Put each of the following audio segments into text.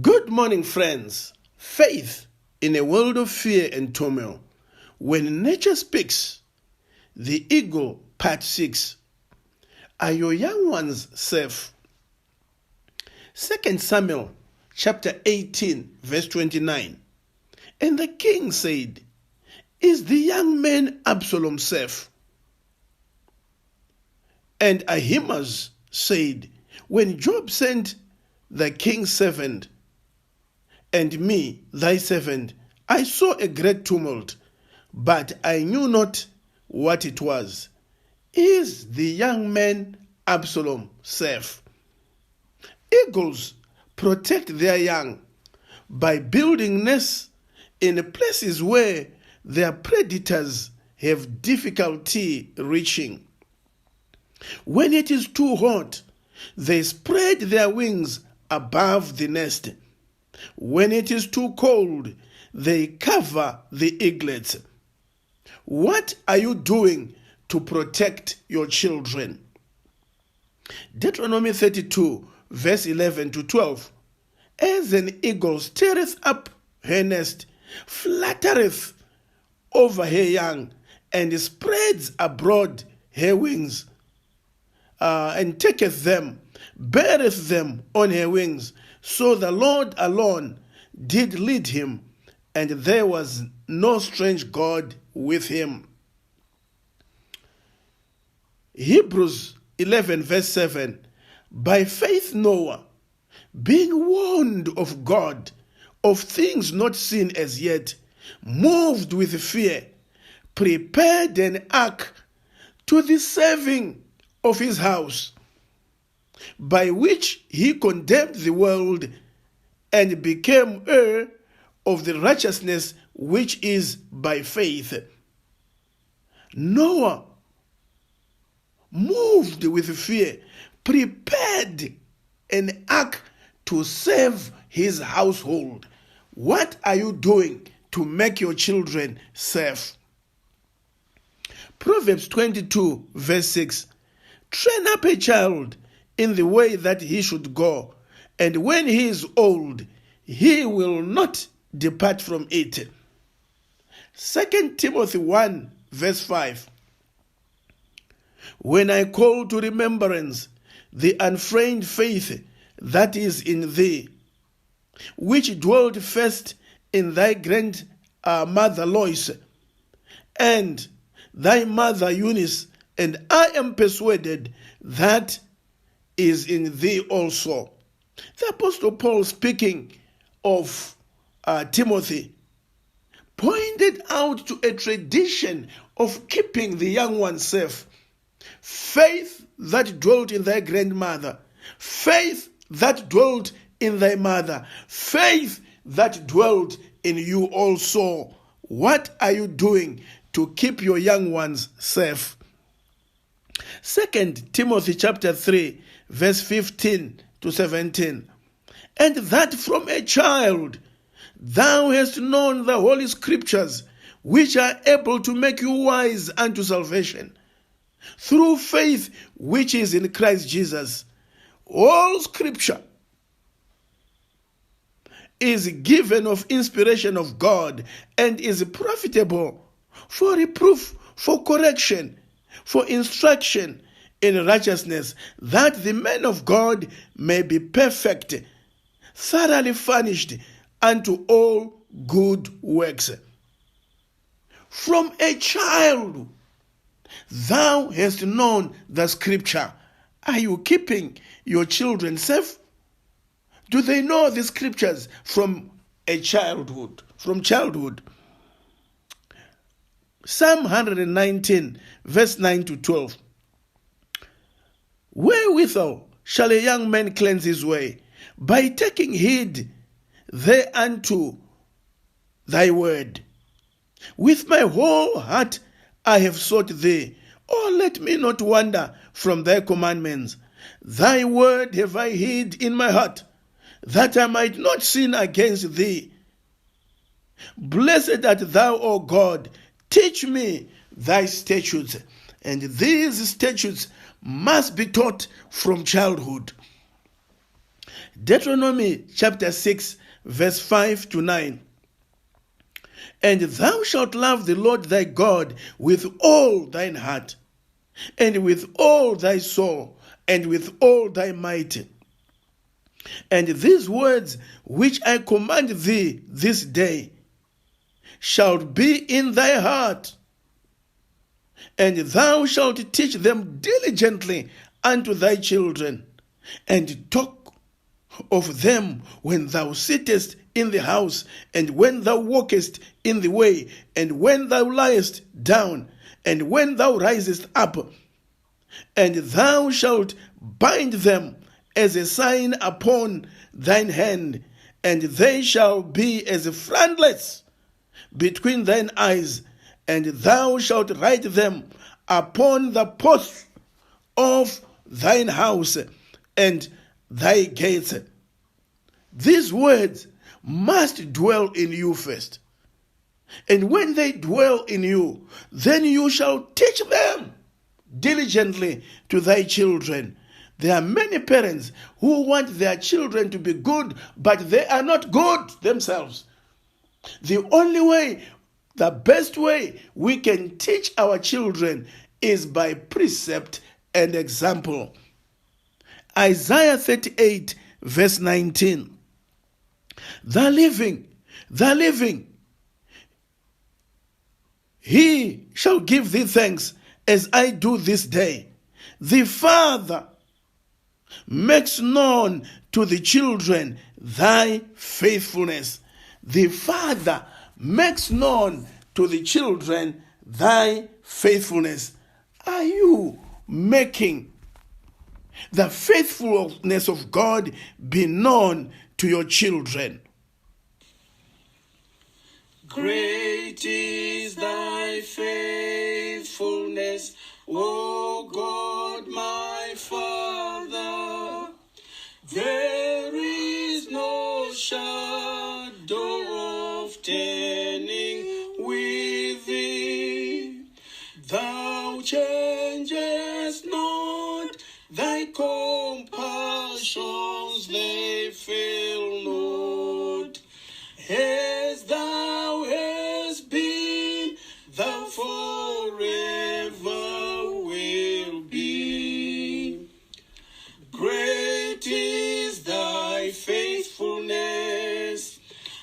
Good morning, friends. Faith in a world of fear and turmoil. When nature speaks, the eagle, part 6. Are your young ones safe? 2 Samuel chapter 18, verse 29. And the king said, Is the young man Absalom safe? And Ahimaaz said, When Joab sent the king's servant, and me, thy servant, I saw a great tumult, but I knew not what it was. Is the young man Absalom safe? Eagles protect their young by building nests in places where their predators have difficulty reaching. When it is too hot, they spread their wings above the nest. When it is too cold, they cover the eaglets. What are you doing to protect your children? Deuteronomy 32, verse 11 to 12. As an eagle stirreth up her nest, fluttereth over her young, and spreads abroad her wings, and taketh them, beareth them on her wings. So the Lord alone did lead him, and there was no strange God with him. Hebrews 11, verse 7. By faith Noah, being warned of God, of things not seen as yet, moved with fear, prepared an ark to the saving of his house, by which he condemned the world and became heir of the righteousness which is by faith. Noah, moved with fear, prepared an ark to save his household. What are you doing to make your children safe? Proverbs 22, verse 6. Train up a child in the way that he should go, and when he is old, he will not depart from it. 2 Timothy 1, verse 5. When I call to remembrance the unfeigned faith that is in thee, which dwelt first in thy grandmother Lois, and thy mother Eunice, and I am persuaded that is in thee also. The Apostle Paul, speaking of Timothy, pointed out to a tradition of keeping the young ones safe. Faith that dwelt in thy grandmother, faith that dwelt in thy mother, faith that dwelt in you also. What are you doing to keep your young ones safe? 2 Timothy chapter 3, verse 15 to 17. And that from a child thou hast known the holy scriptures, which are able to make you wise unto salvation, through faith which is in Christ Jesus. All scripture is given of inspiration of God, and is profitable for reproof, for correction, for instruction in righteousness, that the man of God may be perfect, thoroughly furnished unto all good works. From a child thou hast known the scripture. Are you keeping your children safe? Do they know the scriptures from childhood? Psalm 119, verse 9 to 12. Wherewithal shall a young man cleanse his way? By taking heed thereunto thy word. With my whole heart I have sought thee. Oh, let me not wander from thy commandments. Thy word have I hid in my heart, that I might not sin against thee. Blessed art thou, O God. Teach me thy statutes. And these statutes must be taught from childhood. Deuteronomy chapter 6, verse 5 to 9. And thou shalt love the Lord thy God with all thine heart, and with all thy soul, and with all thy might. And these words which I command thee this day shall be in thy heart, and thou shalt teach them diligently unto thy children, and talk of them when thou sittest in the house, and when thou walkest in the way, and when thou liest down, and when thou risest up. And thou shalt bind them as a sign upon thine hand, and they shall be as frontlets between thine eyes, and thou shalt write them upon the posts of thine house and thy gates. These words must dwell in you first. And when they dwell in you, then you shall teach them diligently to thy children. There are many parents who want their children to be good, but they are not good themselves. The only way, the best way we can teach our children is by precept and example. Isaiah 38, verse 19. The living, he shall give thee thanks as I do this day. The Father makes known to the children thy faithfulness. The Father makes known to the children thy faithfulness. Are you making the faithfulness of God be known to your children? Great is thy faithfulness, O God my Father. There is no shadow of turning with thee. Thou changest not, thy compassions they fail not. As thou hast been, thou forever will be. Great is thy faithfulness,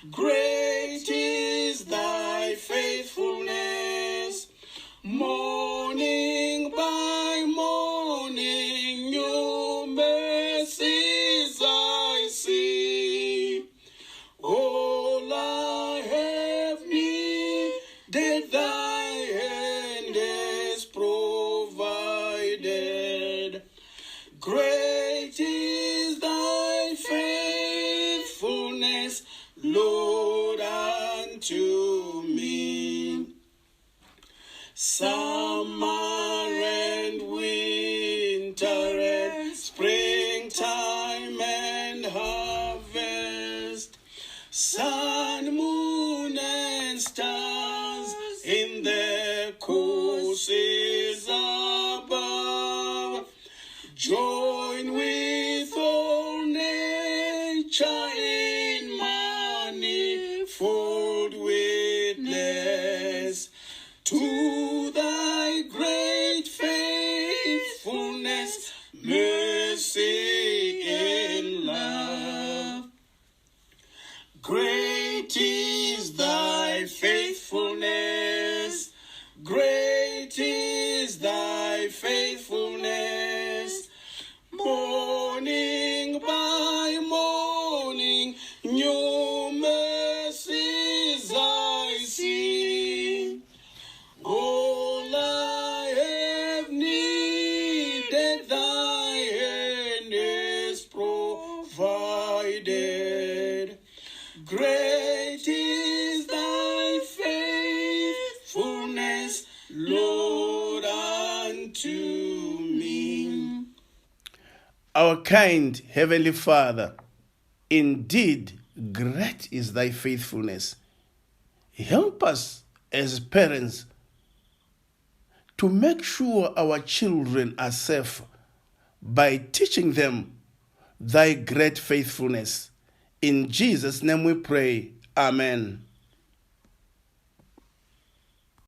great is thy faithfulness. Morning by morning, new mercies I see. All I have needed, thy hand has provided. Great is thy faithfulness, Lord, unto me. Summer and winter and springtime and harvest, sun, moon, and stars in their courses above, join with all nature in manifold witness to thy great faithfulness, mercy, and love. Great is thy faithfulness, great is thy faithfulness. Morning by morning, new mercies I see. All I have needed, thy hand has provided. Great is thy faithfulness, Lord, unto me. Our kind Heavenly Father, indeed great is thy faithfulness. Help us as parents to make sure our children are safe by teaching them thy great faithfulness. In Jesus' name we pray. Amen.